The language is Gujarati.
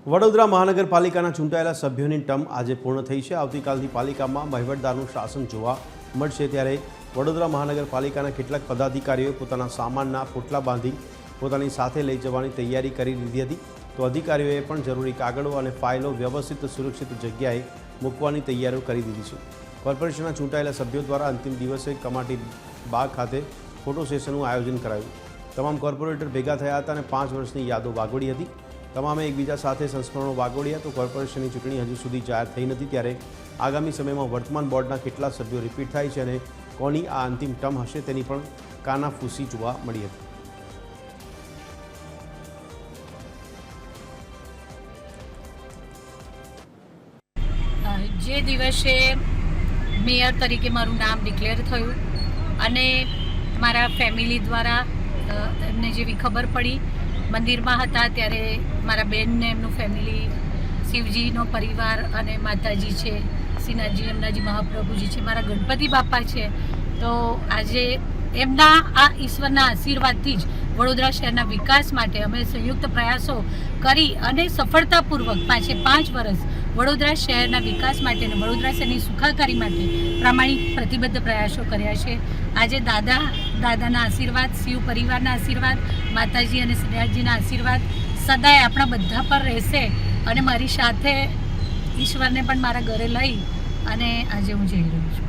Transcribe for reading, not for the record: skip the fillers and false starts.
વડોદરા મહાનગરપાલિકાના ચૂંટાયેલા સભ્યોની ટર્મ આજે પૂર્ણ થઈ છે। આવતીકાલથી પાલિકામાં વહીવટદારનું શાસન જોવા મળશે। ત્યારે વડોદરા મહાનગરપાલિકાના કેટલાક પદાધિકારીઓએ પોતાના સામાનના પોટલા બાંધી પોતાની સાથે લઈ જવાની તૈયારી કરી લીધી હતી। તો અધિકારીઓએ પણ જરૂરી કાગળો અને ફાઇલો વ્યવસ્થિત સુરક્ષિત જગ્યાએ મૂકવાની તૈયારીઓ કરી દીધી છે। કોર્પોરેશનના ચૂંટાયેલા સભ્યો દ્વારા અંતિમ દિવસે કમાટી બાગ ખાતે ફોટો સેશનનું આયોજન કરાયું। તમામ કોર્પોરેટર ભેગા થયા હતા અને 5 વર્ષની યાદો વાગોળી હતી। તમામે એકબીજા સાથે સંસ્મરણો વાગોળ્યા। તો કોર્પોરેશનની ચૂંટણી હજુ સુધી જાહેર થઈ નથી, ત્યારે આગામી સમયમાં વર્તમાન બોર્ડના કેટલા સભ્યો રિપીટ થાય છે અને કોની આ અંતિમ ટર્મ હશે તેની પણ કાનાફૂસી જોવા મળી હતી। જે દિવસે મેયર તરીકે મારું નામ ડિક્લેર થયું અને મારા ફેમિલી દ્વારા એમને જેવી ખબર પડી, મંદિરમાં હતા ત્યારે મારા બેનને એમનું ફેમિલી, શિવજીનો પરિવાર અને માતાજી છે, શ્રીનાથજી એમનાજી મહાપ્રભુજી છે, મારા ગણપતિ બાપા છે। તો આજે એમના આ ઈશ્વરના આશીર્વાદથી જ વડોદરા શહેરના વિકાસ માટે અમે સંયુક્ત પ્રયાસો કરી અને સફળતાપૂર્વક 5 વર્ષ વડોદરા શહેરના વિકાસ માટે અને વડોદરા શહેરની સુખાકારી માટે પ્રામાણિક પ્રતિબદ્ધ પ્રયાસો કર્યા છે। આજે દાદાના આશીર્વાદ, શિવ પરિવારના આશીર્વાદ, માતાજી અને શ્રીનાથજીના આશીર્વાદ સદાય આપણા બધા પર રહેશે અને મારી સાથે ઈશ્વરને પણ મારા ઘરે લઈ અને આજે હું જઈ રહી છું।